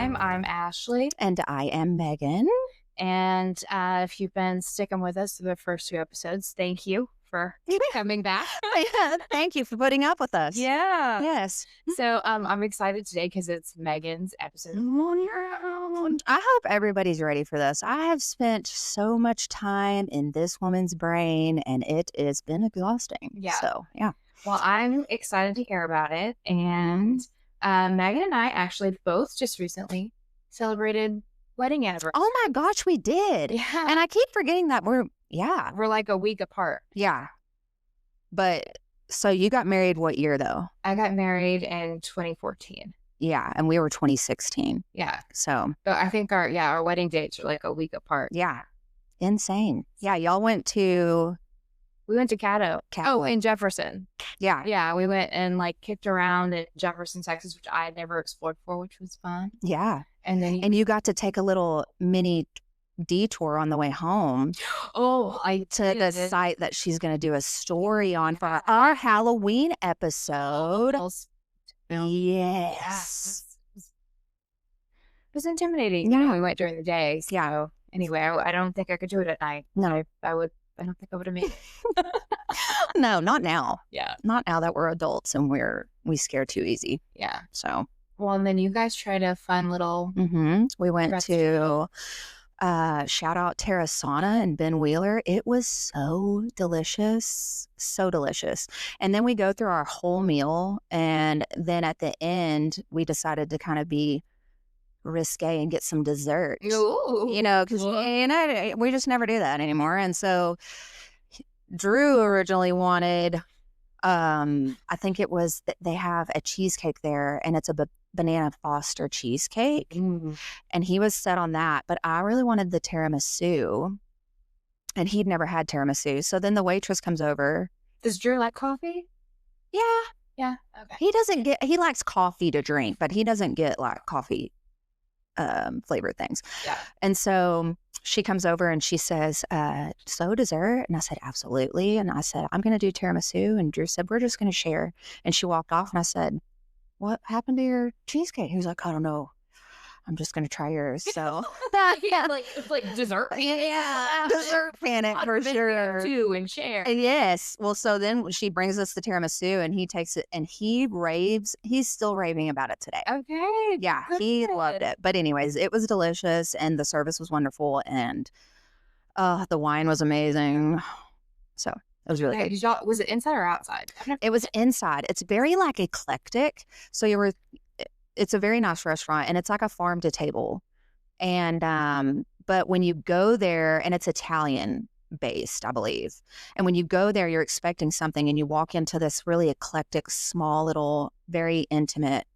time. I'm Ashley. And I am Megan. And if you've been sticking with us through the first 2 episodes, thank you for coming back. Thank you for putting up with us. Yeah. Yes. So I'm excited today because it's Megan's episode. I hope everybody's ready for this. I have spent so much time in this woman's brain, and it has been exhausting. Yeah. So, yeah. Well, I'm excited to hear about it. And Megan and I actually both just recently celebrated wedding anniversary. Oh my gosh, we did. Yeah. And I keep forgetting that we're like a week apart. Yeah. But so you got married what year though? I got married in 2014. Yeah. And we were 2016. Yeah. So I think our wedding dates are like a week apart. Yeah. Insane. Yeah. Y'all went to... We went to Caddo. Oh, in Jefferson. Yeah. Yeah, we went and like kicked around in Jefferson, Texas, which I had never explored before, which was fun. Yeah. And then you got to take a little mini detour on the way home. Oh, to the site that she's going to do a story on for our Halloween episode. Yes. It was intimidating. Yeah. We went during the day. So yeah. Anyway, I don't think I could do it at night. No. I don't think I would have made it. No, not now. Yeah. Not now that we're adults and we scare too easy. Yeah. So. Well, and then you guys tried a fun little... We went to shout out Terrasana and Ben Wheeler. It was so delicious. So delicious. And then we go through our whole meal. And then at the end, we decided to kind of be risque and get some dessert. Ooh. Because we just never do that anymore. And so Drew originally wanted, I think it was that they have a cheesecake there, and it's a banana Foster cheesecake. And he was set on that, but I really wanted the tiramisu, and he'd never had tiramisu. So then the waitress comes over. Does Drew like coffee? Yeah. Okay. He likes coffee to drink, but he doesn't get like coffee flavored things. Yeah. And so she comes over and she says, so dessert? And I said, absolutely. And I said, I'm going to do tiramisu. And Drew said, we're just going to share. And she walked off and I said, what happened to your cheesecake? He was like, I don't know. I'm just going to try yours. So yeah, it's like dessert. Yeah. Dessert panic for sure. Too and share. Yes. Well, so then she brings us the tiramisu and he takes it and he raves. He's still raving about it today. Okay. Yeah. He loved it. But anyways, it was delicious and the service was wonderful and the wine was amazing. So it was really good. Was it inside or outside? It was inside. It's very like eclectic. So it's a very nice restaurant and it's like a farm to table. And, but when you go there, and it's Italian based, I believe. And when you go there, you're expecting something and you walk into this really eclectic, small little, very intimate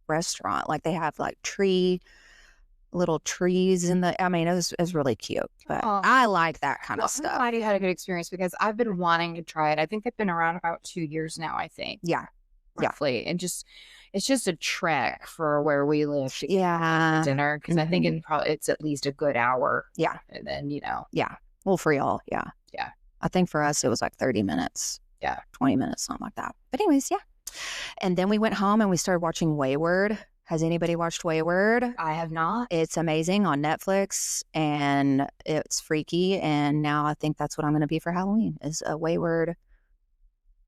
restaurant. Like they have like little trees in it was really cute, but I like that kind of stuff. I'm glad you had a good experience because I've been wanting to try it. I think they've been around about 2 years now, I think. Yeah. Roughly. And it's just a trek for where we live. Yeah. Dinner. Because I think it's at least a good hour. Yeah. And then, Yeah. Well, for y'all. Yeah. Yeah. I think for us, it was like 30 minutes. Yeah. 20 minutes, something like that. But anyways, yeah. And then we went home and we started watching Wayward. Has anybody watched Wayward? I have not. It's amazing on Netflix and it's freaky. And now I think that's what I'm going to be for Halloween is a Wayward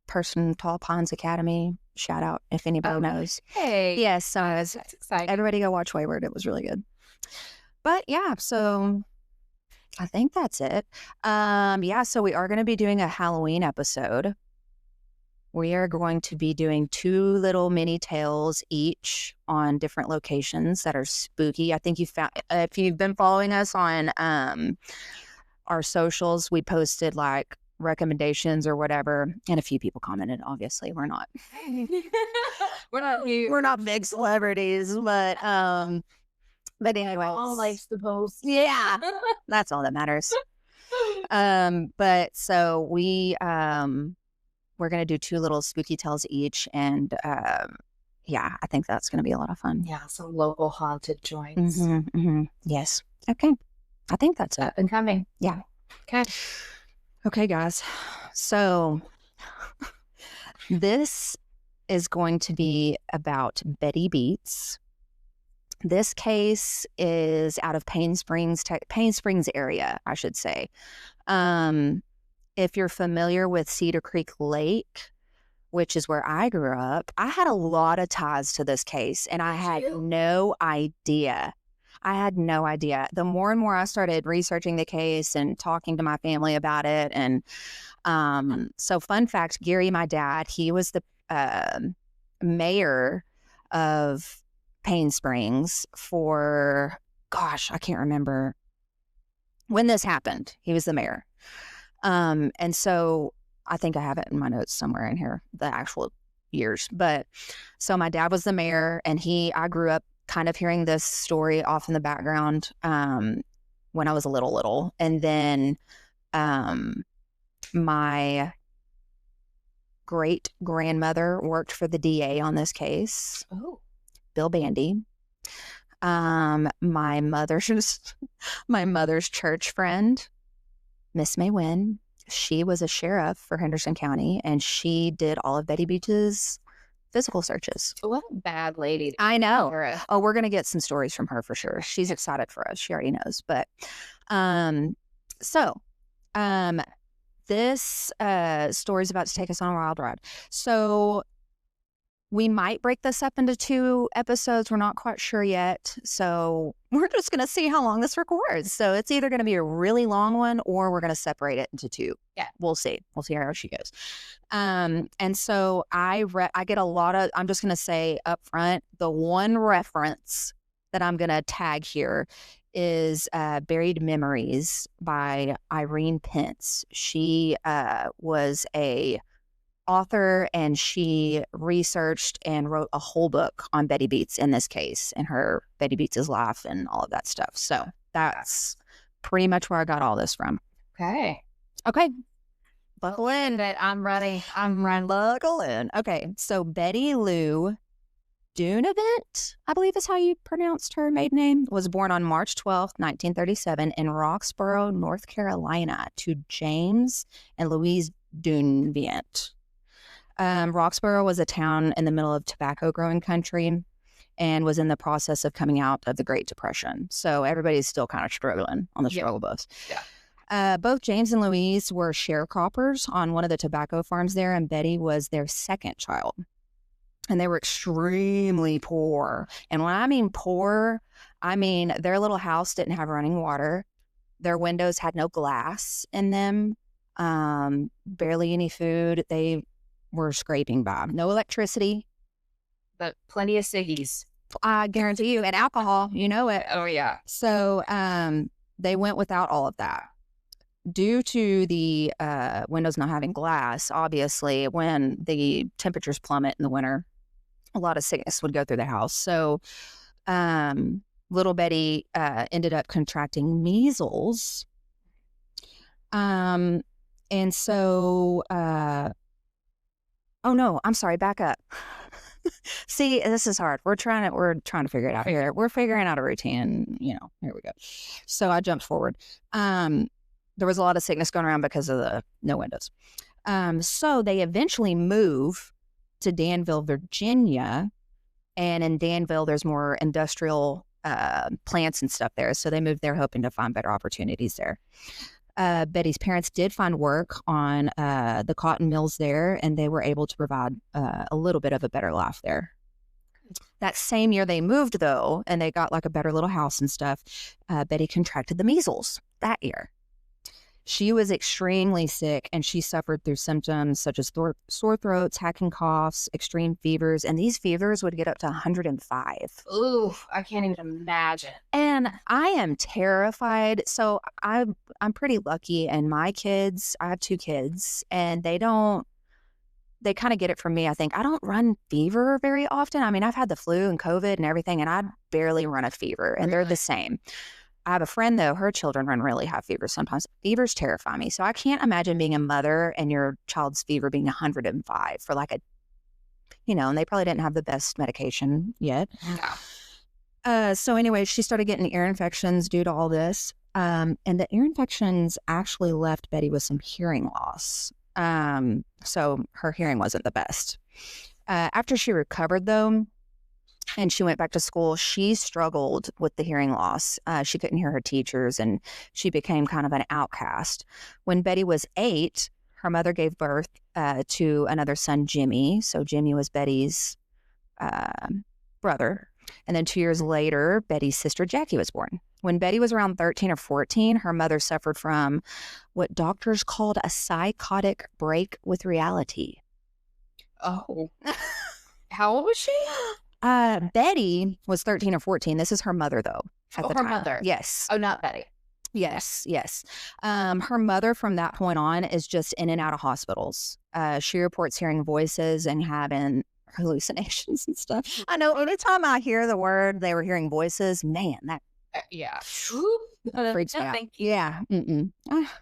person, Tall Pines Academy. Shout out if anybody knows. Hey. Yes. So that's exciting. Everybody go watch Wayward. It was really good. But yeah, so I think that's it. So we are going to be doing a Halloween episode. We are going to be doing 2 little mini tales each on different locations that are spooky. I think you found, if you've been following us on our socials, we posted like recommendations or whatever, and a few people commented. Obviously, we're not big celebrities, but anyway, all likes the post. Yeah, that's all that matters. But so we're going to do 2 little spooky tales each. And yeah, I think that's going to be a lot of fun. Yeah, some local haunted joints. Yes. Okay. I think that's it. Up and coming. Yeah. Okay, guys. So this is going to be about Betty Beets. This case is out of Payne Springs area, I should say. Um, if you're familiar with Cedar Creek Lake, which is where I grew up, I had a lot of ties to this case, and I had no idea. I had no idea. The more and more I started researching the case and talking to my family about it, and so fun fact, Gary, my dad, he was the mayor of Payne Springs for, gosh, I can't remember when this happened. He was the mayor. And so I think I have it in my notes somewhere in here, the actual years. But so my dad was the mayor, and I grew up kind of hearing this story off in the background when I was a little. And then my great grandmother worked for the DA on this case. Oh. Bill Bandy. My mother's church friend, Miss May Wynn, she was a sheriff for Henderson County, and she did all of Betty Beach's physical searches. What a bad lady. I know. Oh, we're going to get some stories from her for sure. She's excited for us. She already knows. But this story is about to take us on a wild ride. So we might break this up into 2 episodes. We're not quite sure yet. So we're just going to see how long this records. So it's either going to be a really long one, or we're going to separate it into 2. Yeah. We'll see. We'll see how she goes. And so I get a lot of, I'm just going to say up front, the one reference that I'm going to tag here is Buried Memories by Irene Pence. She was a author, and she researched and wrote a whole book on Betty Beets in this case, and her Betty Beets' life and all of that stuff. So that's pretty much where I got all this from. Okay. Buckle in. I'm ready. Buckle in. Okay. So Betty Lou Dunavant, I believe is how you pronounced her maiden name, was born on March 12th, 1937 in Roxborough, North Carolina, to James and Louise Dunavant. Roxborough was a town in the middle of tobacco growing country and was in the process of coming out of the Great Depression. So everybody's still kind of struggling on the struggle bus. Yeah. Both James and Louise were sharecroppers on one of the tobacco farms there, and Betty was their second child. And they were extremely poor. And when I mean poor, I mean their little house didn't have running water. Their windows had no glass in them. Barely any food. They were scraping by. No electricity. But plenty of ciggies. I guarantee you. And alcohol, you know it. Oh, yeah. So they went without all of that. Due to the windows not having glass, obviously, when the temperatures plummet in the winter, a lot of sickness would go through the house. So little Betty ended up contracting measles. And so, oh no, I'm sorry, back up. See, this is hard. We're trying to figure it out here. We're figuring out a routine, here we go. So I jumped forward. There was a lot of sickness going around because of the no windows. So they eventually move to Danville, Virginia. And in Danville, there's more industrial plants and stuff there. So they moved there hoping to find better opportunities there. Betty's parents did find work on the cotton mills there, and they were able to provide a little bit of a better life there. That same year they moved, though, and they got like a better little house and stuff, Betty contracted the measles that year. She was extremely sick, and she suffered through symptoms such as sore throats, hacking coughs, extreme fevers, and these fevers would get up to 105. Ooh, I can't even imagine. And I am terrified. So I'm pretty lucky, and my kids, I have 2 kids, and they kind of get it from me. I think I don't run fever very often. I mean, I've had the flu and COVID and everything, and I barely run a fever, and they're the same. I have a friend, though, her children run really high fevers sometimes. Fevers terrify me. So I can't imagine being a mother and your child's fever being 105 for like and they probably didn't have the best medication yet. No. So anyway, she started getting ear infections due to all this. And the ear infections actually left Betty with some hearing loss. So her hearing wasn't the best. After she recovered, though, and she went back to school. She struggled with the hearing loss. She couldn't hear her teachers, and she became kind of an outcast. When Betty was 8, her mother gave birth to another son, Jimmy. So Jimmy was Betty's brother. And then 2 years later, Betty's sister, Jackie, was born. When Betty was around 13 or 14, her mother suffered from what doctors called a psychotic break with reality. Oh. How old was she? Betty was 13 or 14. This is her mother, though. At the her time. mother. Yes. Oh, not Betty. Yes. Her mother from that point on is just in and out of hospitals. She reports hearing voices and having hallucinations and stuff. I know anytime I hear the word they were hearing voices, man, that Yeah. freaks me out. Thank you. Yeah.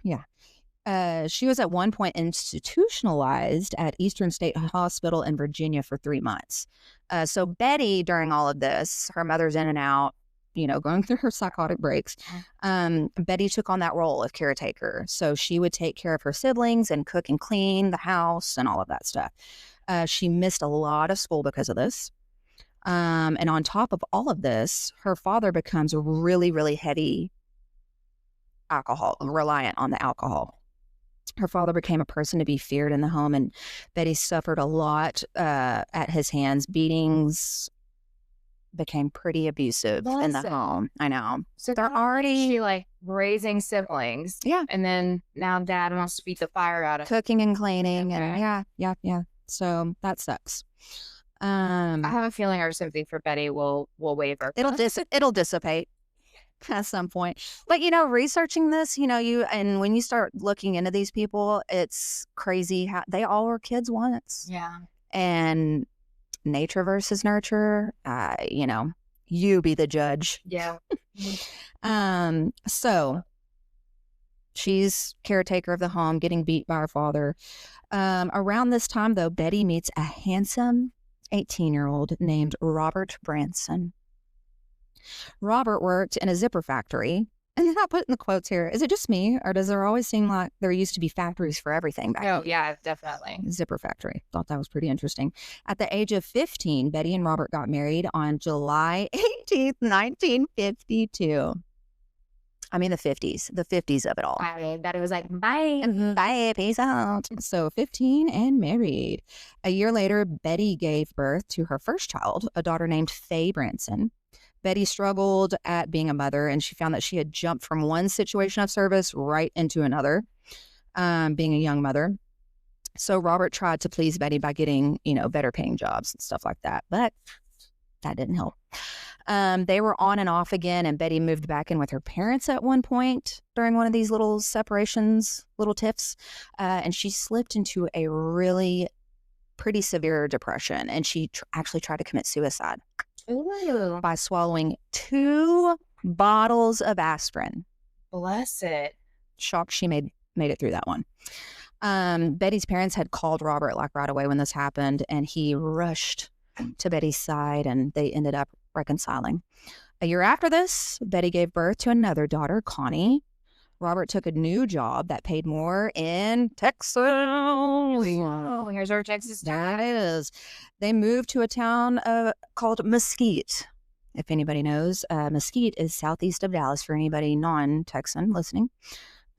Yeah. She was at one point institutionalized at Eastern State Hospital in Virginia for 3 months. So Betty, during all of this, her mother's in and out, going through her psychotic breaks. Betty took on that role of caretaker. So she would take care of her siblings and cook and clean the house and all of that stuff. She missed a lot of school because of this. And on top of all of this, her father becomes really, really heavy reliant on the alcohol. Her father became a person to be feared in the home, and Betty suffered a lot at his hands. Beatings, became pretty abusive in the home. I know. So they're already she like raising siblings. Yeah. And then now dad wants to beat the fire out of cooking and cleaning. Okay. And yeah. So that sucks. I have a feeling our sympathy for Betty will waver. It'll dissipate at some point. But researching this, and when you start looking into these people, it's crazy how they all were kids once. Yeah. And nature versus nurture, you be the judge. Yeah. So she's caretaker of the home, getting beat by her father. Around this time, though, Betty meets a handsome 18-year-old named Robert Branson. Robert worked in a zipper factory. And they're not putting the quotes here. Is it just me, or does there always seem like there used to be factories for everything back then? Yeah, definitely. Zipper factory. Thought that was pretty interesting. At the age of 15, Betty and Robert got married on July 18th, 1952. I mean, the 50s of it all. I mean, that it was like, bye, peace out. So 15 and married. A year later, Betty gave birth to her first child, a daughter named Faye Branson. Betty struggled at being a mother, and she found that she had jumped from one situation of service right into another, being a young mother. So Robert tried to please Betty by getting, better paying jobs and stuff like that, but that didn't help. They were on and off again, and Betty moved back in with her parents at one point during one of these little separations, little tiffs, and she slipped into a really pretty severe depression, and she actually tried to commit suicide. Ooh. By swallowing 2 bottles of aspirin. Bless it. Shocked she made it through that one. Betty's parents had called Robert right away when this happened, and he rushed to Betty's side, and they ended up reconciling. A year after this, Betty gave birth to another daughter, Connie. Robert took a new job that paid more in Texas. Oh, here's our Texas. That is. They moved to a town called Mesquite. If anybody knows, Mesquite is southeast of Dallas for anybody non-Texan listening.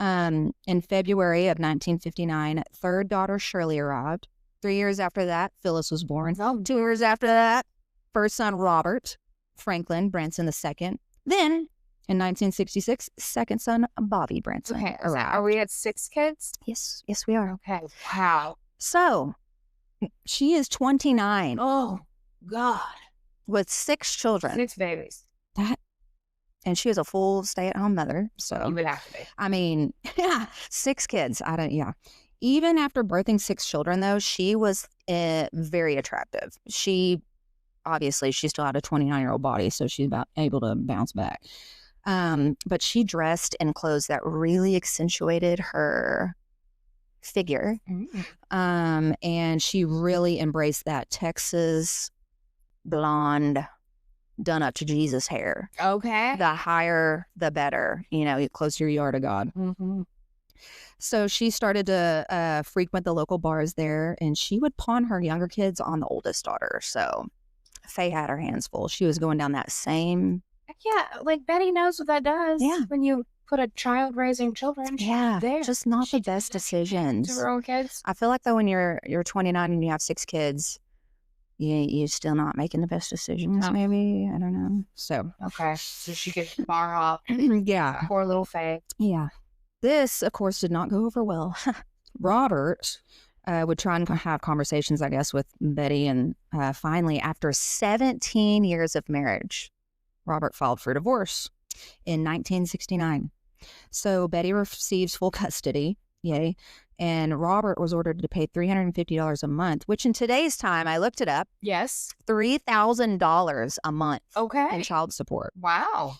In February of 1959, third daughter Shirley arrived. 3 years after that, Phyllis was born. 2 years after that, first son Robert Franklin Branson II. Then, in 1966, second son Bobby Branson. Okay, are we at 6 kids? Yes, we are. Okay, wow. So, she is 29. Oh, God. With 6 children. 6 babies. And she is a full stay-at-home mother. So you would have to be. I mean, 6 kids. Even after birthing 6 children, though, she was very attractive. She still had a 29-year-old body, so she's about able to bounce back. But she dressed in clothes that really accentuated her figure. Mm-hmm. And she really embraced that Texas blonde, done up to Jesus hair. Okay. The higher, the better. The closer you are to God. Mm-hmm. So she started to frequent the local bars there, and she would pawn her younger kids on the oldest daughter. So Faye had her hands full. She was going down that same. Yeah, like Betty knows what that does. Yeah. When you put a child raising children, Yeah, there. just not She the did best that to decisions. her own kids. I feel like though when you're 29 and you have 6 kids, you're still not making the best decisions. Oh. Maybe I don't know. So Okay, so she could far off. yeah, Poor little Faye. yeah. This, of course, did not go over well. Robert would try and have conversations, I guess, with Betty, and finally, after 17 years of marriage, Robert filed for divorce in 1969. So Betty receives full custody, yay, and Robert was ordered to pay $350 a month, which in today's time, I looked it up, Yes. $3,000 a month in Okay. child support. Wow.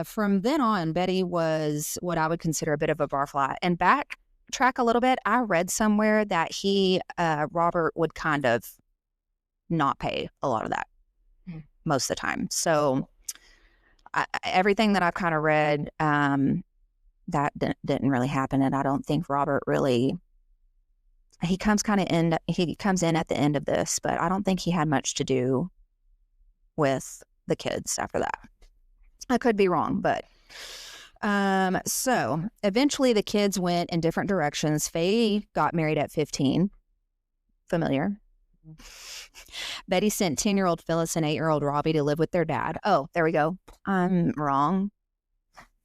From then on, Betty was what I would consider a bit of a barfly. And backtrack a little bit, I read somewhere that Robert would kind of not pay a lot of that most of the time. So everything that I've kind of read, that didn't really happen. And I don't think Robert really, he comes in at the end of this, but I don't think he had much to do with the kids after that. I could be wrong, but so eventually the kids went in different directions. Faye got married at 15. Familiar. Betty sent 10-year-old Phyllis and 8-year-old Robbie to live with their dad. Oh, there we go. I'm wrong.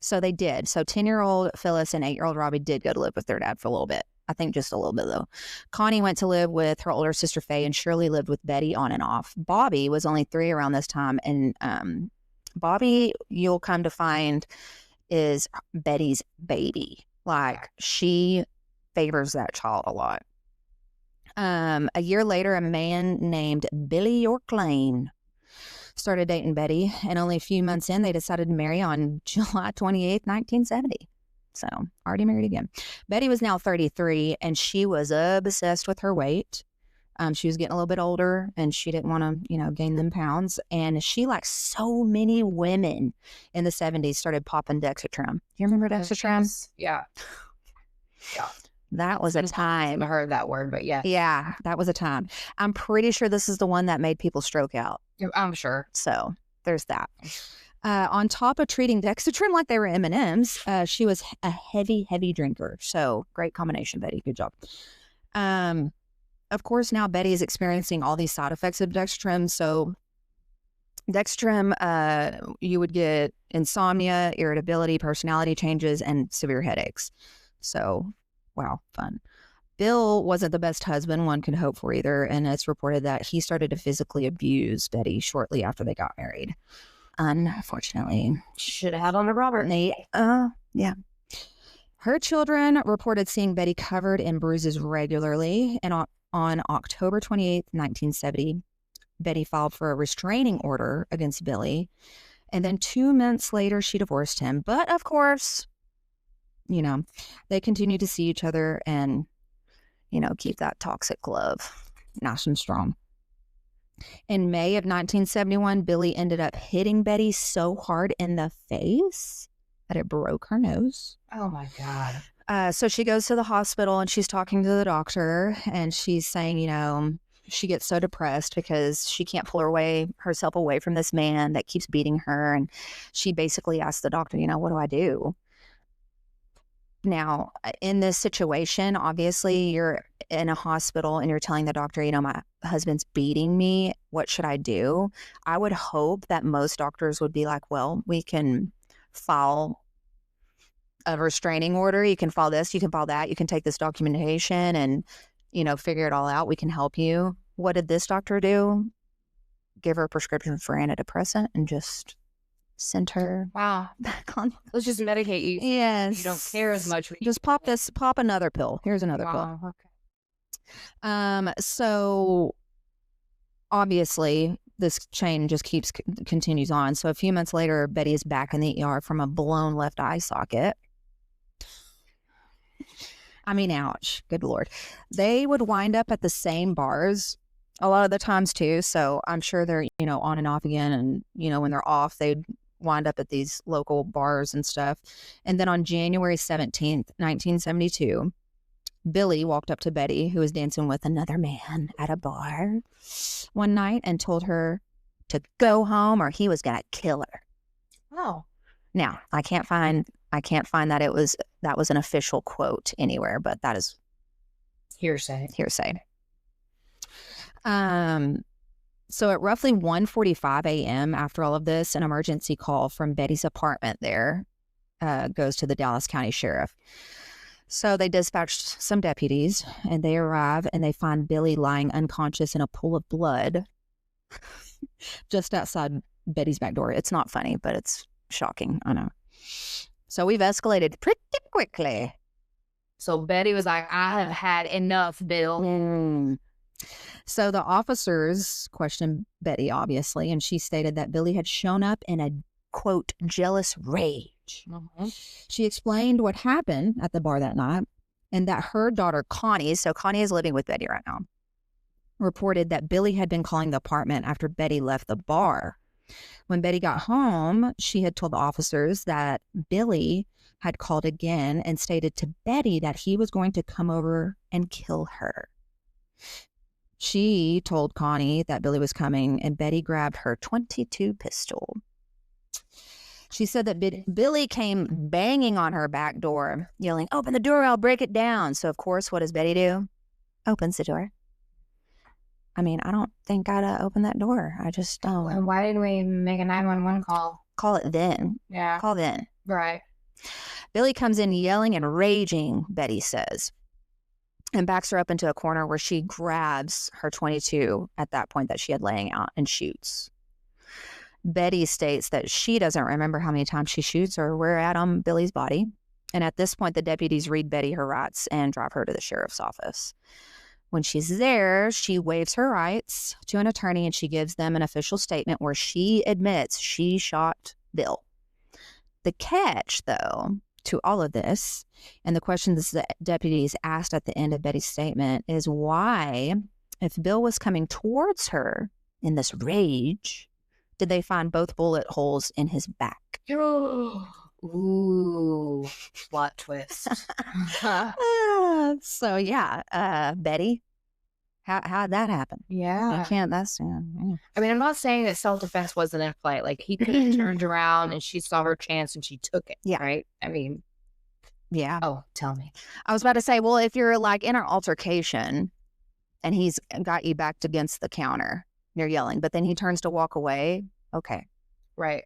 So they did. So 10-year-old Phyllis and 8-year-old Robbie did go to live with their dad for a little bit. I think just a little bit, though. Connie went to live with her older sister, Faye, and Shirley lived with Betty on and off. Bobby was only 3 around this time, and Bobby, you'll come to find, is Betty's baby. Like, she favors that child a lot. A year later, a man named Billy York Lane started dating Betty, and only a few months in, they decided to marry on July 28th, 1970. So, already married again. Betty was now 33, and she was obsessed with her weight. She was getting a little bit older, and she didn't want to, gain them pounds. And she, like so many women in the 70s, started popping Dexatrim. You remember Dexatrim? Yeah. Yeah. That was a time. I heard that word, but yeah. Yeah, that was a time. I'm pretty sure this is the one that made people stroke out. I'm sure. So there's that. On top of treating Dexatrim like they were M&Ms, she was a heavy, heavy drinker. So great combination, Betty. Good job. Of course, now Betty is experiencing all these side effects of Dexatrim. So Dexatrim, you would get insomnia, irritability, personality changes, and severe headaches. So, wow, fun. Bill wasn't the best husband one could hope for either, and it's reported that he started to physically abuse Betty shortly after they got married. Unfortunately. Should have had on a Robert. Yeah. Her children reported seeing Betty covered in bruises regularly, and on October 28th, 1970, Betty filed for a restraining order against Billy, and then 2 months later, she divorced him. But, of course, they continued to see each other and, keep that toxic love nice and strong. In May of 1971, Billy ended up hitting Betty so hard in the face that it broke her nose. Oh, my God. So she goes to the hospital and she's talking to the doctor, and she's saying, she gets so depressed because she can't pull herself away from this man that keeps beating her. And she basically asked the doctor, what do I do? Now, in this situation, obviously you're in a hospital and you're telling the doctor, my husband's beating me. What should I do? I would hope that most doctors would be like, well, we can file a restraining order. You can file this, you can file that. You can take this documentation and, figure it all out. We can help you. What did this doctor do? Give her a prescription for antidepressant and just send her back on. Let's just medicate you. Yes. You don't care as much. Just pop another pill. Here's another pill. Okay. So obviously this chain just continues on. So a few months later, Betty is back in the ER from a blown left eye socket. I mean, ouch. Good Lord. They would wind up at the same bars a lot of the times too. So I'm sure they're, on and off again. And, when they're off, they'd wind up at these local bars and stuff. And then on January 17th, 1972, Billy walked up to Betty, who was dancing with another man at a bar one night, and told her to go home or he was going to kill her. Oh. Now, I can't find that that was an official quote anywhere, but that is Hearsay. So at roughly 1:45 a.m. after all of this, an emergency call from Betty's apartment there goes to the Dallas County Sheriff. So they dispatched some deputies, and they arrive and they find Billy lying unconscious in a pool of blood just outside Betty's back door. It's not funny, but it's shocking. I know. So we've escalated pretty quickly. So Betty was like, I have had enough, Bill. So the officers questioned Betty, obviously, and she stated that Billy had shown up in a, quote, jealous rage. She explained what happened at the bar that night and that her daughter, Connie, so Connie is living with Betty right now, reported that Billy had been calling the apartment after Betty left the bar. When Betty got home, she had told the officers that Billy had called again and stated to Betty that he was going to come over and kill her. She told Connie that Billy was coming, and Betty grabbed her .22 pistol. She said that Billy came banging on her back door, yelling, "Open the door, I'll break it down." So, of course, what does Betty do? Opens the door. I mean, I don't think I'd open that door. I just don't. And why didn't we make a 911 call? Call it then. Yeah. Call then. Right. Billy comes in yelling and raging, Betty says, and backs her up into a corner where she grabs her .22 at that point that she had laying out and shoots. Betty states that she doesn't remember how many times she shoots or where at on Billy's body. And at this point, the deputies read Betty her rights and drive her to the sheriff's office. When she's there, she waives her rights to an attorney and she gives them an official statement where she admits she shot Bill. The catch, though, to all of this, and the question the deputies asked at the end of Betty's statement is why, if Bill was coming towards her in this rage, did they find both bullet holes in his back? Ooh, plot twist. So yeah, Betty, how'd that happen? Yeah. I can't. That's. I mean, I'm not saying that self-defense wasn't in play. Like he could have turned around and she saw her chance and she took it. Yeah. Right. I mean. Yeah. Oh, tell me. I was about to say, well, if you're like in an altercation and he's got you backed against the counter, you're yelling, but then he turns to walk away. Okay. Right.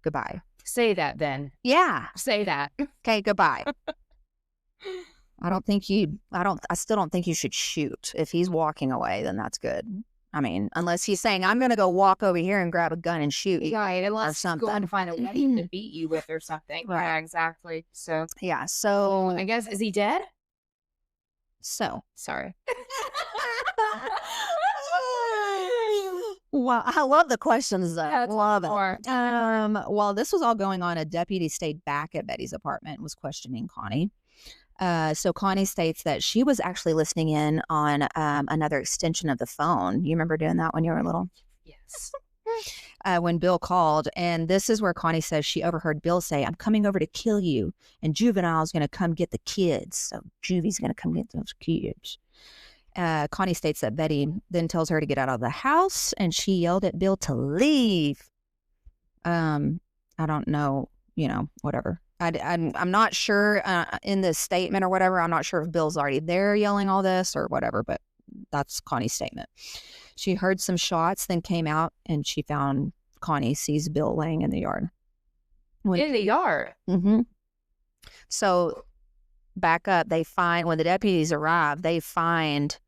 Goodbye. Say that then. Yeah. Say that. Okay. Goodbye. I still don't think you should shoot. If he's walking away, then that's good. I mean, unless he's saying, I'm going to go walk over here and grab a gun and shoot. Right. Unless or something. going to find a weapon to beat you with or something. Right. Yeah, exactly. So. Yeah. So. I guess, is he dead? So. Sorry. Well, I love the questions though. That's love it. more. While this was all going on, a deputy stayed back at Betty's apartment and was questioning Connie. So Connie states that she was actually listening in on another extension of the phone. You remember doing that when you were little? Yes. When Bill called, and this is where Connie says she overheard Bill say, "I'm coming over to kill you, and Juvenile's going to come get the kids." So Juvie's going to come get those kids. Connie states that Betty then tells her to get out of the house, and she yelled at Bill to leave. I don't know, whatever. I'm not sure in this statement or whatever. I'm not sure if Bill's already there yelling all this or whatever, but that's Connie's statement. She heard some shots, then came out, and she found Connie sees Bill laying in the yard. In the yard? Mm-hmm. So back up, when the deputies arrive, they find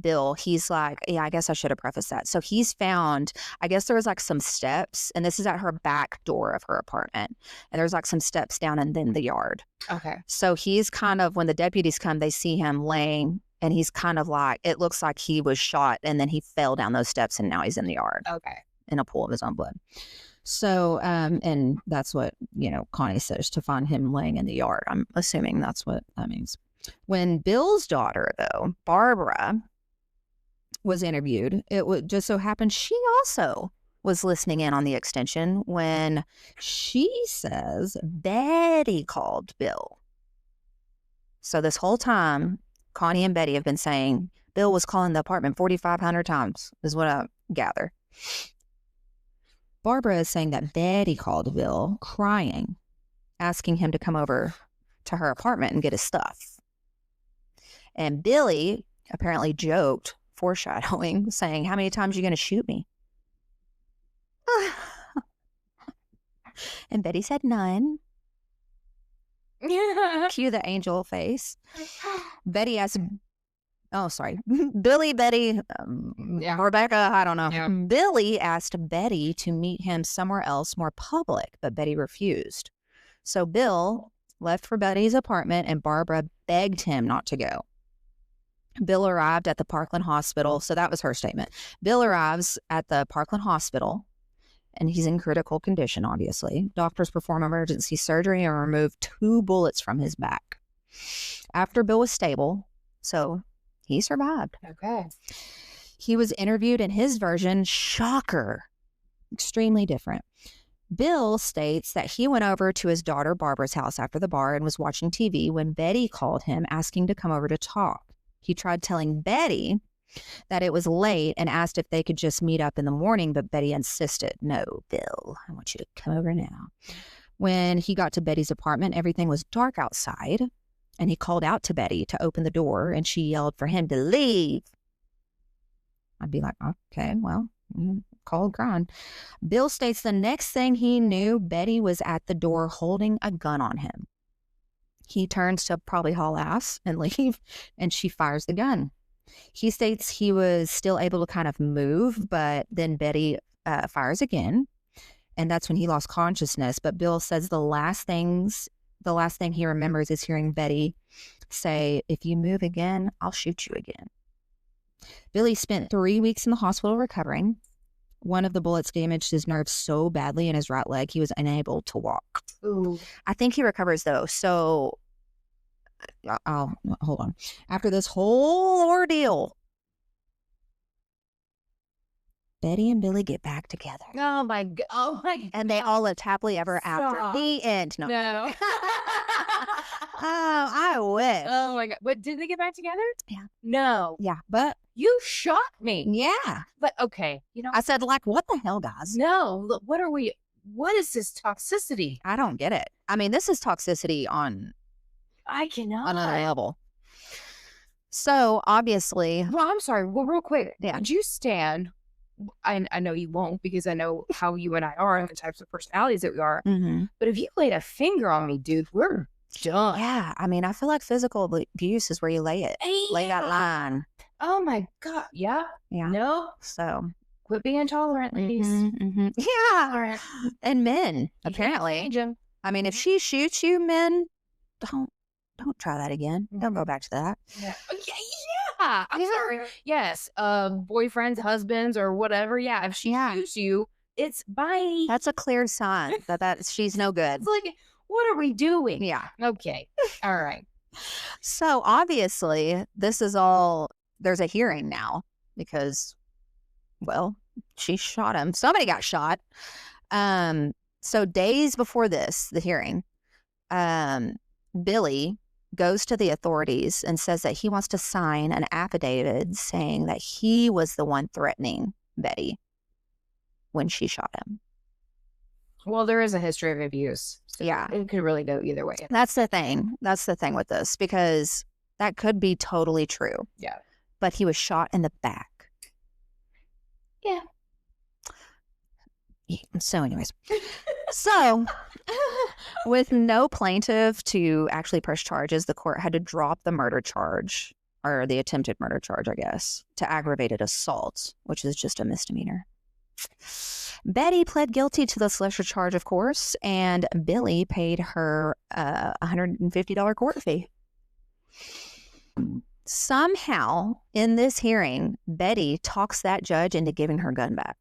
Bill. He's like, yeah, I guess I should have prefaced that. So he's found, I guess there was like some steps, and this is at her back door of her apartment, and there's like some steps down and then the yard. Okay. So he's kind of, when the deputies come, they see him laying, and he's kind of like, it looks like he was shot, and then he fell down those steps, and now he's in the yard. Okay. In a pool of his own blood. So, and that's what, Connie says, to find him laying in the yard. I'm assuming that's what that means. When Bill's daughter, though, Barbara, was interviewed, it would just so happen she also was listening in on the extension when she says Betty called Bill. So this whole time, Connie and Betty have been saying Bill was calling the apartment 4,500 times, is what I gather. Barbara is saying that Betty called Bill crying, asking him to come over to her apartment and get his stuff. And Billy apparently joked, foreshadowing, saying, "How many times are you going to shoot me?" And Betty said none. Cue the angel face. Betty asked, oh, sorry. Betty, Rebecca, I don't know. Yeah. Billy asked Betty to meet him somewhere else more public, but Betty refused. So Bill left for Betty's apartment and Barbara begged him not to go. Bill arrived at the Parkland Hospital. So that was her statement. Bill arrives at the Parkland Hospital and he's in critical condition, obviously. Doctors perform emergency surgery and remove 2 bullets from his back. After Bill was stable, so he survived. Okay. He was interviewed and his version, shocker, extremely different. Bill states that he went over to his daughter Barbara's house after the bar and was watching TV when Betty called him asking to come over to talk. He tried telling Betty that it was late and asked if they could just meet up in the morning, but Betty insisted, "No, Bill, I want you to come over now." When he got to Betty's apartment, everything was dark outside, and he called out to Betty to open the door, and she yelled for him to leave. I'd be like, okay, well, called crying. Bill states the next thing he knew, Betty was at the door holding a gun on him. He turns to probably haul ass and leave, and she fires the gun. He states he was still able to kind of move, but then Betty fires again, and that's when he lost consciousness. But Bill says the last thing he remembers is hearing Betty say, "If you move again, I'll shoot you again." Billy spent 3 weeks in the hospital recovering. One of the bullets damaged his nerves so badly in his right leg, he was unable to walk. Ooh. I think he recovers, though. So I'll hold on. After this whole ordeal, Betty and Billy get back together. Oh my God. Oh my God. And they all lived happily ever Stop. after. The end. No. No. Oh, I wish. Oh my God. But did they get back together? Yeah. No. Yeah, but You shocked me. yeah. But okay. I said, like, what the hell, guys? No. Look, what is this toxicity? I don't get it. I mean, this is toxicity on I cannot. another level. So, obviously. Well, I'm sorry. Well, real quick. Yeah. Would you stand? I know you won't because I know how you and I are and the types of personalities that we are. Mm-hmm. But if you laid a finger on me, dude, we're done. Yeah. I mean, I feel like physical abuse is where you lay it. Lay that line. Oh my God. Yeah. Yeah. No. So. Quit being intolerant, ladies. Mm-hmm. Yeah. All right. And men, apparently. I mean, if she shoots you, men, don't try that again. Don't go back to that. Yeah. I'm sorry. Yes. Boyfriends, husbands, or whatever. Yeah. If she shoots you, it's bye. That's a clear sign that she's no good. It's like, what are we doing? Yeah. Okay. All right. So obviously, this is all. There's a hearing now because, well, she shot him. Somebody got shot. So days before the hearing, Billy goes to the authorities and says that he wants to sign an affidavit saying that he was the one threatening Betty when she shot him. Well, there is a history of abuse. So yeah. It could really go either way. That's the thing. That's the thing with this, because that could be totally true. Yeah. But he was shot in the back. Yeah. So anyways, so with no plaintiff to actually press charges, the court had to drop the murder charge, or the attempted murder charge, I guess, to aggravated assault, which is just a misdemeanor. Betty pled guilty to this lesser charge, of course, and Billy paid her $150 court fee. Somehow, in this hearing, Betty talks that judge into giving her gun back.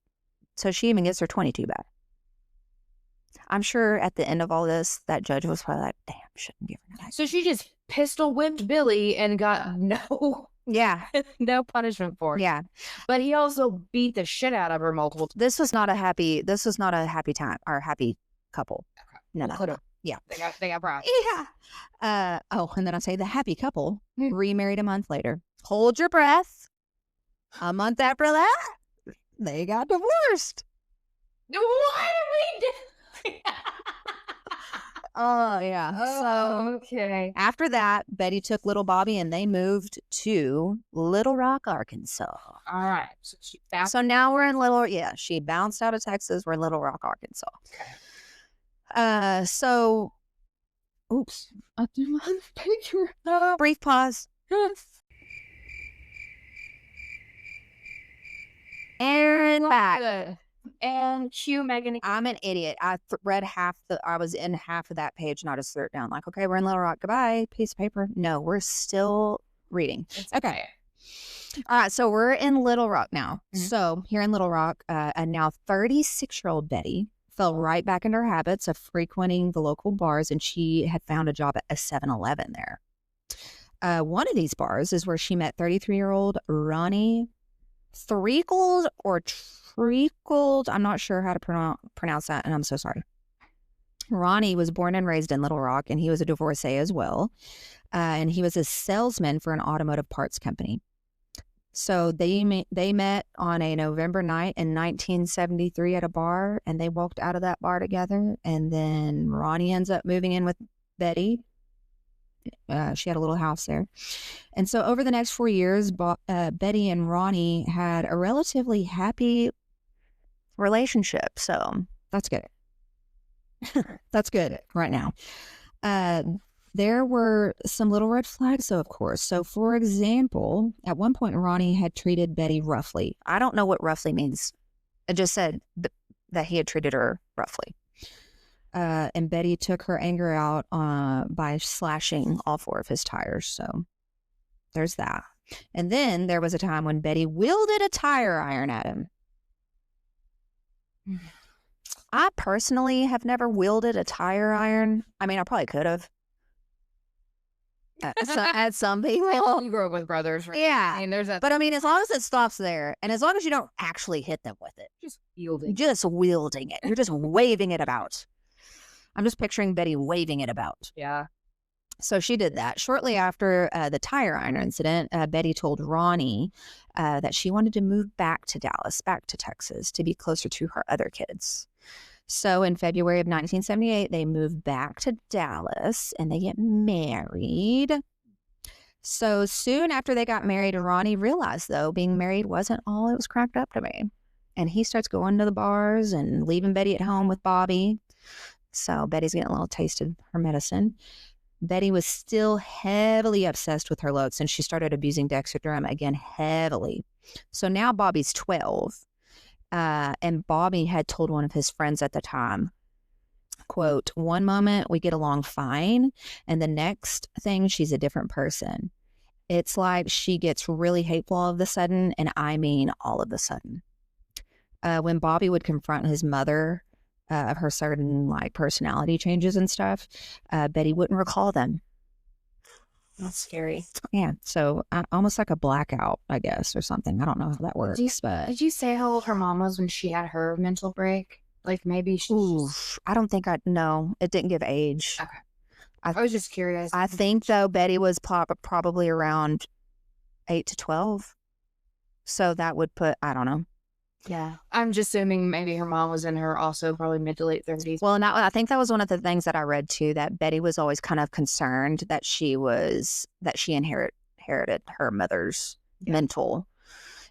So she even gets her .22 back. I'm sure at the end of all this, that judge was probably like, damn, shouldn't give her back. So she just pistol whipped Billy and got no punishment for it. Yeah. But he also beat the shit out of her multiple times. This was not a happy time or happy couple. No. Yeah. They got proud. Yeah. And then I say the happy couple remarried a month later. Hold your breath. A month after that, they got divorced. What did we do? Oh, yeah. Oh, okay. After that, Betty took little Bobby and they moved to Little Rock, Arkansas. All right. So she found. So now we're in she bounced out of Texas. We're in Little Rock, Arkansas. So, oops. I did my picture. Brief pause. And back. Good. And cue Megan. I'm an idiot. I was in half of that page and I just threw it down like, okay, we're in Little Rock. Goodbye. Piece of paper. No, we're still reading. Okay. All right. So we're in Little Rock now. Mm-hmm. So here in Little Rock, a now 36-year-old Betty fell right back into her habits of frequenting the local bars, and she had found a job at a 7-Eleven there. One of these bars is where she met 33-year-old Ronnie Treacle or Treacle. I'm not sure how to pronounce that, and I'm so sorry. Ronnie was born and raised in Little Rock, and he was a divorcee as well. And he was a salesman for an automotive parts company. So they met on a November night in 1973 at a bar, and they walked out of that bar together. And then Ronnie ends up moving in with Betty. She had a little house there. And so over the next 4 years, Betty and Ronnie had a relatively happy relationship. So that's good. That's good right now. There were some little red flags, though, of course. So, for example, at one point, Ronnie had treated Betty roughly. I don't know what roughly means. It just said that he had treated her roughly. And Betty took her anger out by slashing all 4 of his tires. So, there's that. And then there was a time when Betty wielded a tire iron at him. I personally have never wielded a tire iron. I mean, I probably could have. At some people. You grew up with brothers, right? Yeah. I mean, there's that. But I mean, as long as it stops there, and as long as you don't actually hit them with it. Just wielding. Just wielding it. You're just waving it about. I'm just picturing Betty waving it about. Yeah. So she did that. Shortly after the tire iron incident, Betty told Ronnie that she wanted to move back to Dallas, back to Texas, to be closer to her other kids. So in February of 1978, they moved back to Dallas and they get married. So soon after they got married, Ronnie realized, though, being married wasn't all it was cracked up to be. And he starts going to the bars and leaving Betty at home with Bobby. So Betty's getting a little taste of her medicine. Betty was still heavily obsessed with her looks, and she started abusing Dexedrine again heavily. So now Bobby's 12. And Bobby had told one of his friends at the time, quote, "One moment we get along fine, and the next thing she's a different person. It's like she gets really hateful all of a sudden, and I mean all of a sudden." When Bobby would confront his mother of her certain like personality changes and stuff, Betty wouldn't recall them. That's scary. Yeah, so almost like a blackout, I guess, or something. I don't know how that works. Did you say how old her mom was when she had her mental break? Like maybe she. I don't think no, it didn't give age. Okay. I was just curious. I think though Betty was probably around 8 to 12, so that would put, I don't know. Yeah, I'm just assuming maybe her mom was in her also probably mid to late 30s. Well, I think that was one of the things that I read too, that Betty was always kind of concerned that she inherited her mother's mental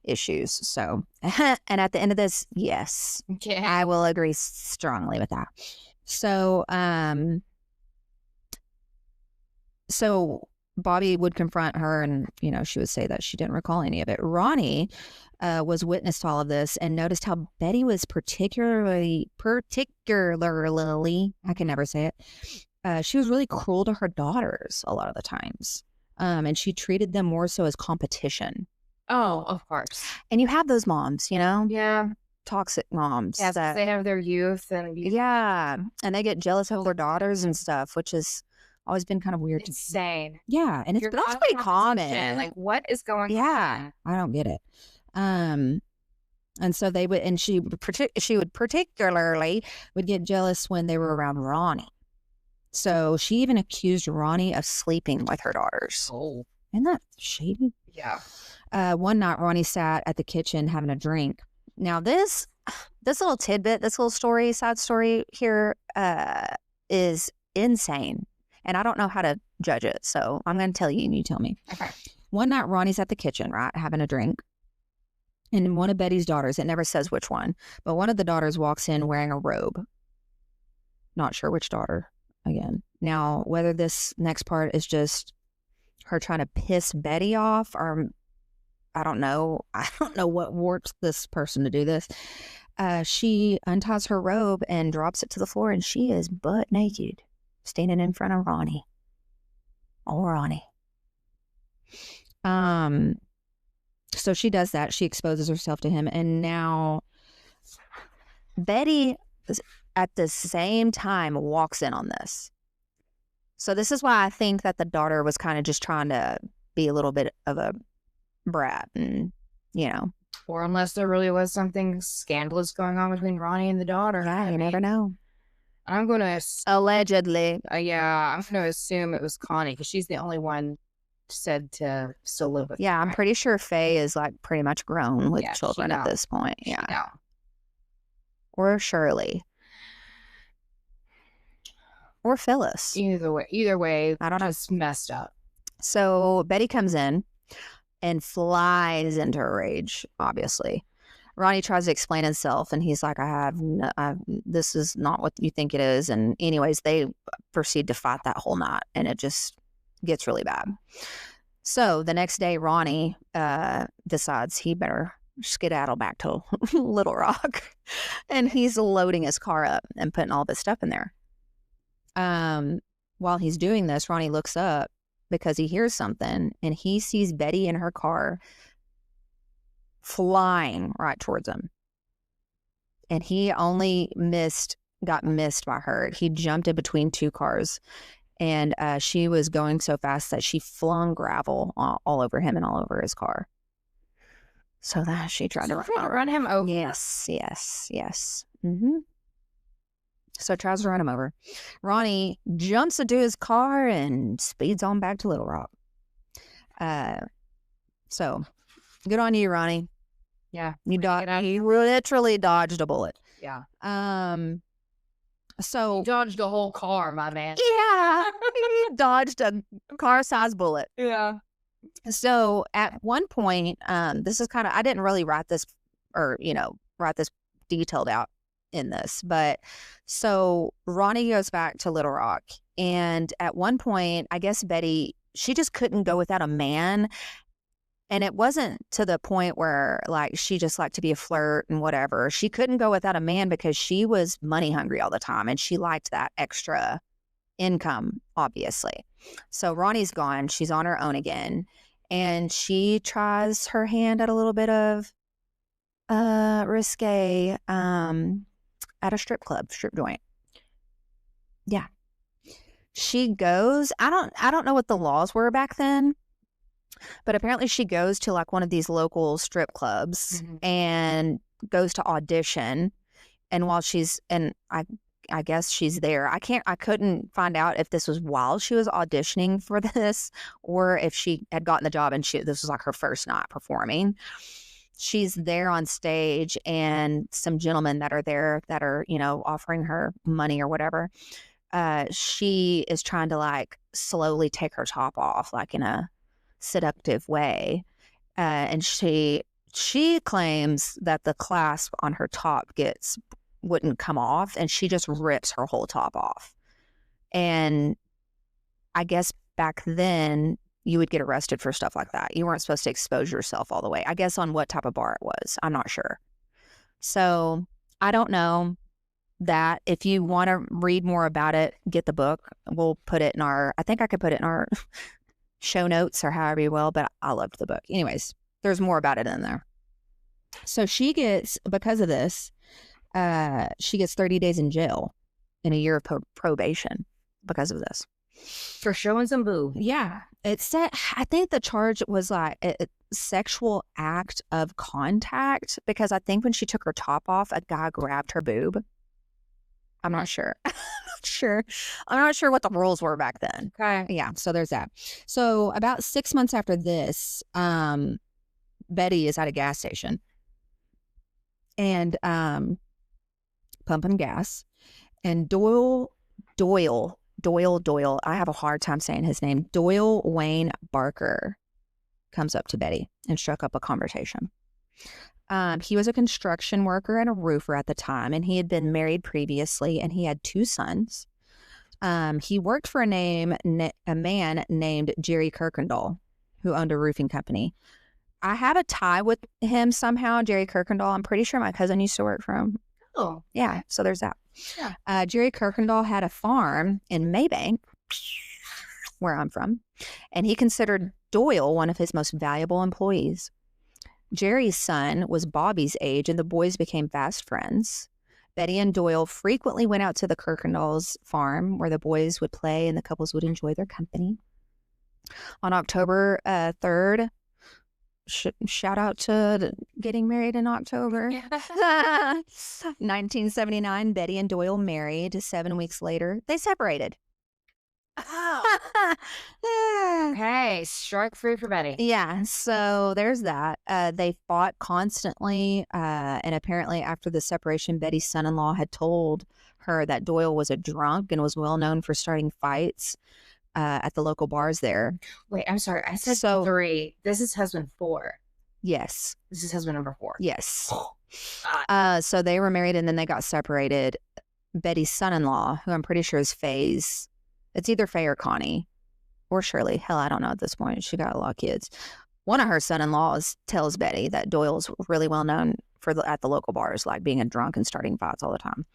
issues. So, and at the end of this, yes, I will agree strongly with that. So, Bobby would confront her and, she would say that she didn't recall any of it. Ronnie was witness to all of this and noticed how Betty was particularly, I can never say it. She was really cruel to her daughters a lot of the times. And she treated them more so as competition. Oh, of course. And you have those moms, Yeah. Toxic moms. Yeah, they have their youth and. Yeah. And they get jealous of their daughters and stuff, which is always been kind of weird. Insane. Yeah, and that's pretty common. Like, what is going on? Yeah, I don't get it. And so they would, and she would particularly would get jealous when they were around Ronnie. So she even accused Ronnie of sleeping with her daughters. Oh, isn't that shady? Yeah. One night, Ronnie sat at the kitchen having a drink. Now, this this little tidbit, this little story, side story here is insane. And I don't know how to judge it. So I'm going to tell you and you tell me. Okay. One night, Ronnie's at the kitchen, right, having a drink. And one of Betty's daughters, it never says which one, but one of the daughters walks in wearing a robe. Not sure which daughter, again. Now, whether this next part is just her trying to piss Betty off or I don't know. I don't know what warps this person to do this. She unties her robe and drops it to the floor, and she is butt naked, standing in front of Ronnie. Oh, Ronnie. So she does that. She exposes herself to him, and now Betty at the same time walks in on this. So this is why I think that the daughter was kind of just trying to be a little bit of a brat and, you know. Or unless there really was something scandalous going on between Ronnie and the daughter. Yeah, you never know. I'm going to... Allegedly. Yeah, I'm going to assume it was Connie because she's the only one said to still live with. Yeah, I'm pretty sure Faye is like pretty much grown with children at this point. Yeah. Yeah. Or Shirley. Or Phyllis. Either way, I don't know. It's messed up. So Betty comes in and flies into a rage, obviously. Ronnie tries to explain himself, and he's like, this is not what you think it is. And anyways, they proceed to fight that whole night, and it just gets really bad. So the next day, Ronnie decides he better skedaddle back to Little Rock, and he's loading his car up and putting all of his stuff in there. While he's doing this, Ronnie looks up because he hears something, and he sees Betty in her car flying right towards him. And he only got missed by her. He jumped in between two cars, and she was going so fast that she flung gravel all over him and all over his car. So that she tried to run him over. Yes. Mm-hmm. So tries to run him over. Ronnie jumps into his car and speeds on back to Little Rock. So good on you, Ronnie. Yeah. You literally dodged a bullet. Yeah. So you dodged a whole car, my man. Yeah. He dodged a car-sized bullet. Yeah. So at one point, this is kind of, I didn't really write this detailed out in this, but so Ronnie goes back to Little Rock, and at one point, I guess Betty, she just couldn't go without a man. And it wasn't to the point where like she just liked to be a flirt and whatever. She couldn't go without a man because she was money hungry all the time, and she liked that extra income, obviously. So Ronnie's gone. She's on her own again, and she tries her hand at a little bit of risque at a strip joint. Yeah. She goes, I don't know what the laws were back then, but apparently she goes to like one of these local strip clubs and goes to audition. And while I guess she's there. I couldn't find out if this was while she was auditioning for this or if she had gotten the job and this was like her first night performing. She's there on stage, and some gentlemen that are there that are, offering her money or whatever. She is trying to like slowly take her top off, like in a seductive way. And she claims that the clasp on her top wouldn't come off, and she just rips her whole top off. And I guess back then you would get arrested for stuff like that. You weren't supposed to expose yourself all the way. I guess on what type of bar it was. I'm not sure. So I don't know that. If you want to read more about it, get the book. We'll put it in I think I could put it in our show notes or however you will, but I loved the book. Anyways, there's more about it in there. So because of this, she gets 30 days in jail and a year of probation because of this. For showing some boob. Yeah. It said, I think the charge was like a sexual act of contact, because I think when she took her top off, a guy grabbed her boob. I'm not sure. I'm not sure what the rules were back then. Okay. Yeah. So there's that. So about 6 months after this, Betty is at a gas station. and pumping gas. And Doyle, I have a hard time saying his name. Doyle Wayne Barker comes up to Betty and struck up a conversation. He was a construction worker and a roofer at the time, and he had been married previously, and he had 2 sons. He worked for a man named Jerry Kirkendall, who owned a roofing company. I have a tie with him somehow, Jerry Kirkendall. I'm pretty sure my cousin used to work for him. Oh, Yeah, so there's that. yeah. Jerry Kirkendall had a farm in Maybank, where I'm from, and he considered Doyle one of his most valuable employees. Jerry's son was Bobby's age, and the boys became fast friends. Betty and Doyle frequently went out to the Kirkendall's farm where the boys would play and the couples would enjoy their company. On October 3rd, shout out to getting married in October. 1979, Betty and Doyle married. 7 weeks later, they separated. Oh. Okay, strike free for Betty. Yeah, so there's that. They fought constantly, and apparently after the separation, Betty's son-in-law had told her that Doyle was a drunk and was well known for starting fights at the local bars there. Wait, I'm sorry. I said 3. This is husband 4. Yes. This is husband number 4. Yes. So they were married and then they got separated. Betty's son-in-law, who I'm pretty sure is Faye's, it's either Faye or Connie or Shirley. Hell, I don't know at this point. She got a lot of kids. One of her son-in-laws tells Betty that Doyle's really well known at the local bars, like being a drunk and starting fights all the time.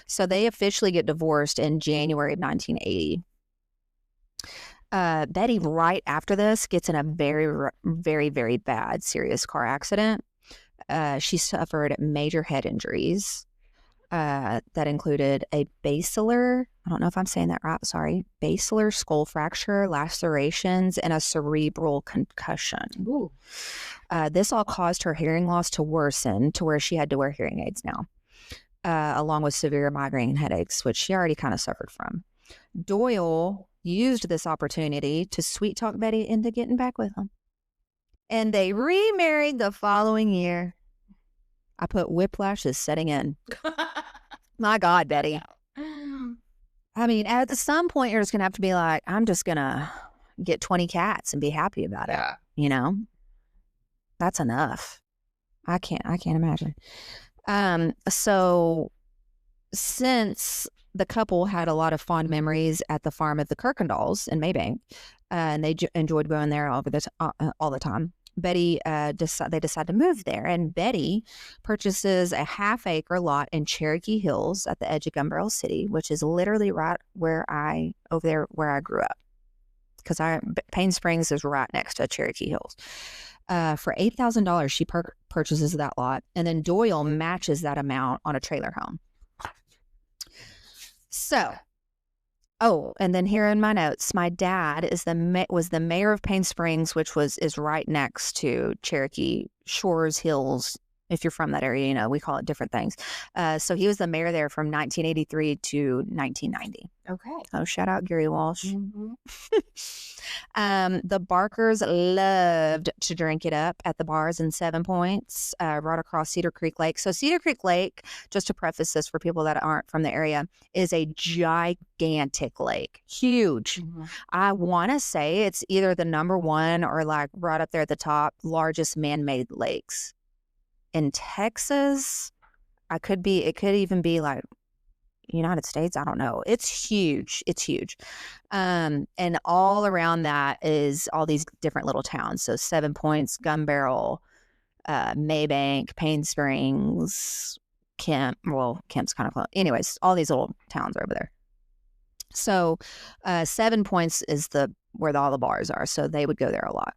So they officially get divorced in January of 1980. Betty, right after this, gets in a very, very, very bad, serious car accident. She suffered major head injuries that included a basilar, I don't know if I'm saying that right, sorry, basilar skull fracture, lacerations, and a cerebral concussion. Ooh. This all caused her hearing loss to worsen to where she had to wear hearing aids now, along with severe migraine headaches, which she already kind of suffered from. Doyle used this opportunity to sweet talk Betty into getting back with him. And they remarried the following year. I put whiplash is setting in. My God, Betty. I mean, at some point, you're just going to have to be like, I'm just going to get 20 cats and be happy about it. You know? That's enough. I can't imagine. So since the couple had a lot of fond memories at the farm of the Kirkendalls in Maybank, and they enjoyed going there all the time. Betty they decide to move there, and Betty purchases a half-acre lot in Cherokee Hills at the edge of Gun Barrel City, which is literally right where I grew up, because Payne Springs is right next to Cherokee Hills. For $8,000, she purchases that lot, and then Doyle matches that amount on a trailer home. So, and then here in my notes, my dad was the mayor of Payne Springs, which is right next to Cherokee Shores Hills. If you're from that area, you know, we call it different things. So he was the mayor there from 1983 to 1990. Okay. Oh, shout out Gary Walsh. Mm-hmm. The Barkers loved to drink it up at the bars in 7 Points, right across Cedar Creek Lake. So Cedar Creek Lake, just to preface this for people that aren't from the area, is a gigantic lake. Huge. Mm-hmm. I want to say it's either the number 1 or like right up there at the top, largest man-made lakes. In Texas, it could even be like United States. I don't know. It's huge. It's huge. And all around that is all these different little towns. So 7 Points, Gun Barrel, Maybank, Payne Springs, Kemp's kind of close. Anyways, all these little towns are over there. So 7 Points is where all the bars are. So they would go there a lot.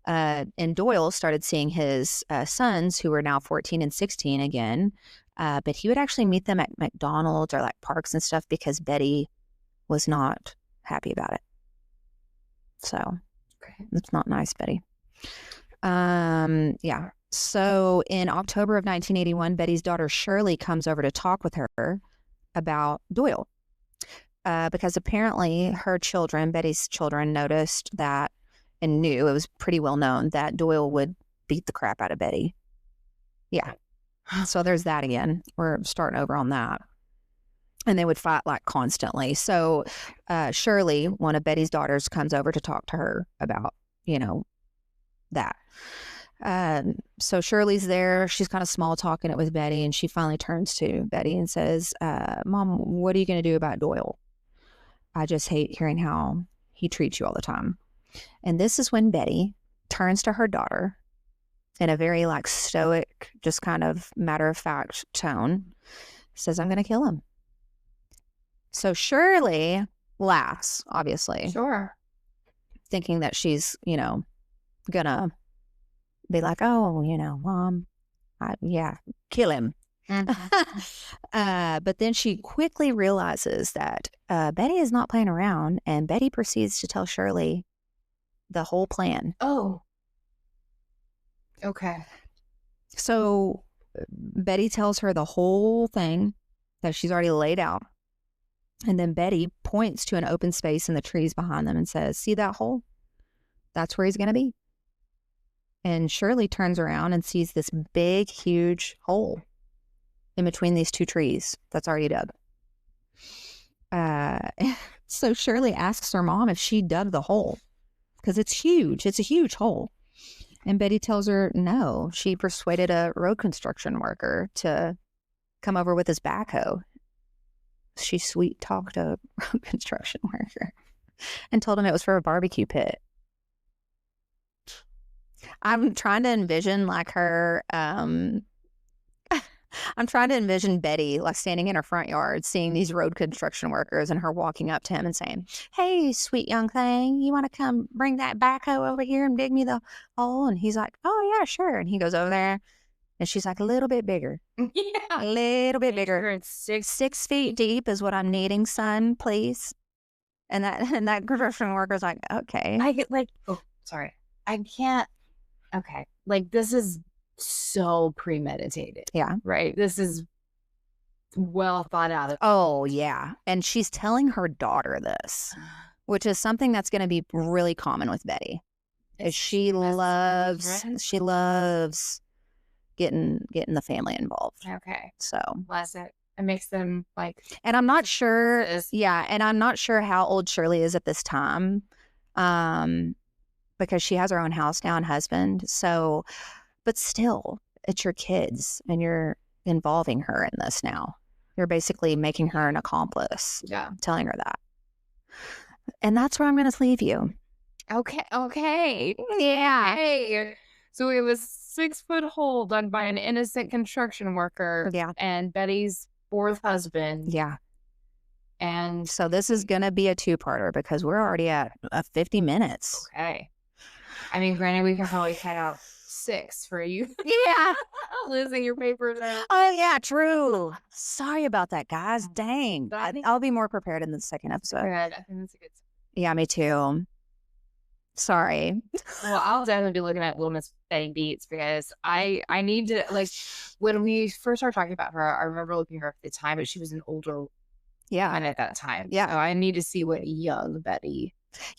And Doyle started seeing his sons, who were now 14 and 16 again, but he would actually meet them at McDonald's or like parks and stuff because Betty was not happy about it. So it's not nice, Betty. Yeah. So in October of 1981, Betty's daughter Shirley comes over to talk with her about Doyle, because apparently Betty's children, noticed that and knew, it was pretty well known, that Doyle would beat the crap out of Betty. Yeah. So there's that again. We're starting over on that. And they would fight like constantly. So Shirley, one of Betty's daughters, comes over to talk to her about, that. So Shirley's there. She's kind of small talking it with Betty, and she finally turns to Betty and says, Mom, what are you going to do about Doyle? I just hate hearing how he treats you all the time. And this is when Betty turns to her daughter in a very like stoic, just kind of matter of fact tone, says, I'm going to kill him. So Shirley laughs, obviously. Sure. Thinking that she's, gonna be like, oh, Mom, kill him. But then she quickly realizes that Betty is not playing around, and Betty proceeds to tell Shirley the whole plan. Oh. Okay. So Betty tells her the whole thing that she's already laid out. And then Betty points to an open space in the trees behind them and says, see that hole? That's where he's going to be. And Shirley turns around and sees this big, huge hole in between these two trees that's already dug. So Shirley asks her mom if she dug the hole because it's huge. It's a huge hole. And Betty tells her no. She persuaded a road construction worker to come over with his backhoe. She sweet talked a road construction worker and told him it was for a barbecue pit. I'm trying to envision like her, I'm trying to envision Betty like standing in her front yard, seeing these road construction workers and her walking up to him and saying, hey, sweet young thing, you want to come bring that backhoe over here and dig me the hole? And he's like, oh yeah, sure. And he goes over there and she's like, a little bit bigger. Yeah. A little bit bigger. It's 6 feet deep is what I'm needing, son, please. And that construction worker's like, okay. I get like, oh, sorry. I can't. Okay. Like, this is so premeditated. Yeah. Right? This is well thought out. Oh, yeah. And she's telling her daughter this, which is something that's going to be really common with Betty. Is she loves getting the family involved. Okay. So Bless it. It makes them like. And I'm not sure. And I'm not sure how old Shirley is at this time. Because she has her own house now and husband. So, but still, it's your kids and you're involving her in this now. You're basically making her an accomplice. Yeah. Telling her that. And that's where I'm going to leave you. Okay. Yeah. Hey. So it was 6-foot hole done by an innocent construction worker. Yeah. And Betty's fourth husband. Yeah. And so this is going to be a two-parter because we're already at 50 minutes. Okay. I mean, granted, we can probably cut out 6 for you. Yeah. Losing your paper there. Oh, yeah, true. Sorry about that, guys. Dang. I'll be more prepared in the second episode. Good. I think that's a good. Yeah, me too. Sorry. Well, I'll definitely be looking at Little Miss Beets because I need to, like, when we first started talking about her, I remember looking at her at the time, but she was an older woman at that time. Yeah. So I need to see what young Betty.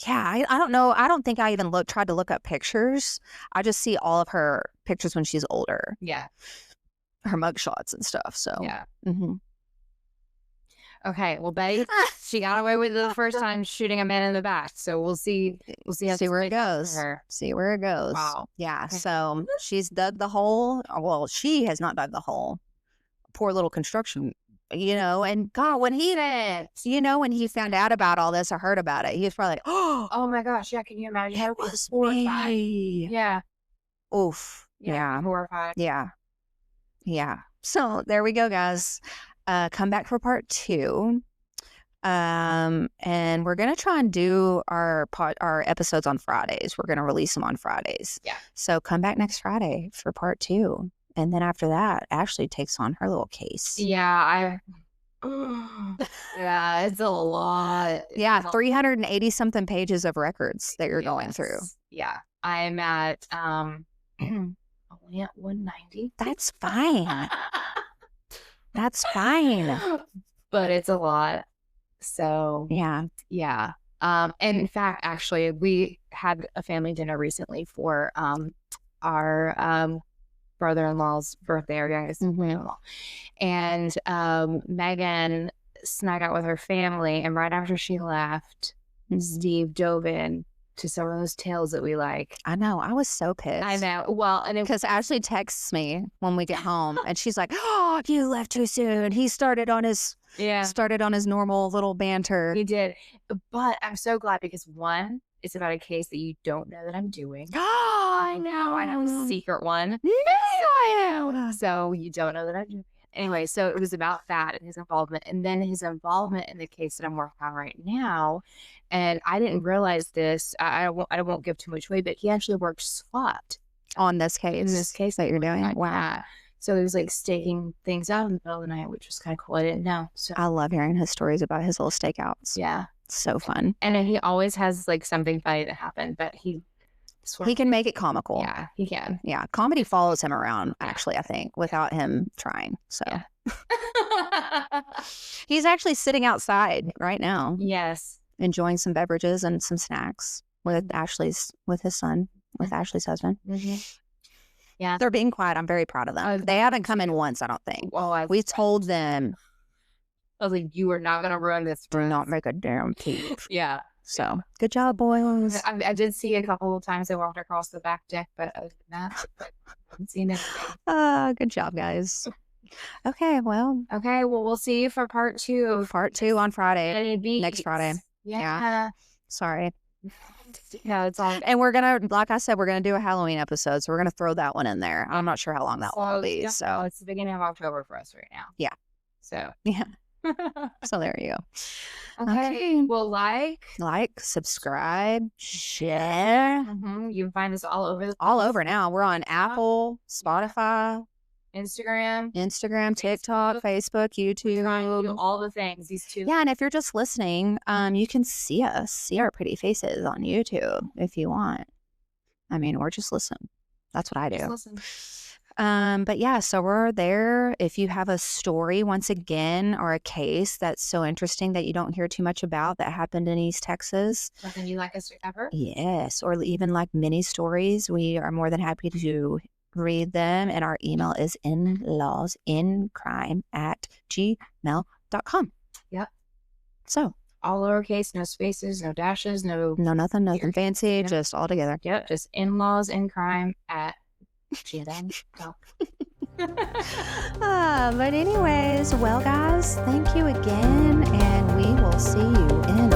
Yeah, I don't know. I don't think I even tried to look up pictures. I just see all of her pictures when she's older. Yeah. Her mugshots and stuff. So yeah. Mm-hmm. Okay. Well, Betty, she got away with it the first time shooting a man in the back. So we'll see. We'll see where it goes. See where it goes. Wow. Yeah. Okay. So she's dug the hole. Well, she has not dug the hole. Poor little construction. And God, when he found out about all this or heard about it, he was probably like, oh my gosh, yeah, can you imagine? It was me. Yeah. Oof. Yeah. Horrified. Yeah. Yeah. So there we go, guys. Come back for part 2. And we're going to try and do our episodes on Fridays. We're going to release them on Fridays. Yeah. So come back next Friday for part 2. And then after that, Ashley takes on her little case. Yeah, yeah, it's a lot. Yeah, 380 something pages of records that you're going through. Yeah, I'm at only at 190. That's fine. That's fine. But it's a lot. So yeah. And in fact, actually, we had a family dinner recently for our brother-in-law's birthday, our youngest brother-in-law. And Megan snuck out with her family, and right after she left, Steve dove in to some of those tales that we like. I know. I was so pissed. I know. Well, and because Ashley texts me when we get home, and she's like, "Oh, you left too soon. He started on his normal little banter." He did, but I'm so glad because one, it's about a case that you don't know that I'm doing. Oh, I know. I know a secret one. Yeah, I know. So you don't know that I'm doing it. Anyway, so it was about that and his involvement, and then his involvement in the case that I'm working on right now. And I didn't realize this. I won't give too much away, but he actually worked SWAT on this case. In this case that you're doing. Wow. Yeah. So he was like staking things out in the middle of the night, which was kind of cool. I didn't know. So I love hearing his stories about his little stakeouts. Yeah. So fun. And then he always has like something funny that happened, but he can make it comical. Yeah, he can. Yeah. Comedy follows him around, actually, I think, without him trying. So he's actually sitting outside right now. Yes. Enjoying some beverages and some snacks with Ashley's husband. Yeah. They're being quiet. I'm very proud of them. They haven't come in once, I don't think. Well, we told them. I was like, you are not going to ruin this. Do not make a damn peep. Yeah. So, good job, boys. I did see a couple of times they walked across the back deck, but other than that, I haven't seen anything. Good job, guys. Okay, well, we'll see you for part 2. Part 2 on Friday. Next Friday. Yeah. Sorry. No, it's all. And we're going to, like I said, we're going to do a Halloween episode, so we're going to throw that one in there. I'm not sure how long that one will be. So, it's the beginning of October for us right now. Yeah. So, yeah. So there you go. Okay. Well, like, subscribe, share. You can find us all over now. We're on Apple, Spotify, Instagram, TikTok, Facebook, YouTube, all the things. These 2. Yeah, and if you're just listening, you can see our pretty faces on YouTube if you want. I mean, or just listen. That's what I do. Just listen. But yeah, so we're there. If you have a story, once again, or a case that's so interesting that you don't hear too much about that happened in East Texas. Something you like us to cover? Yes, or even like mini stories. We are more than happy to read them. And our email is inlawsincrime@gmail.com. Yep. So. All lowercase, no spaces, no dashes, no nothing fancy, just all together. Yep, just inlawsincrime@gmail.com. But anyways, well guys, thank you again, and we will see you in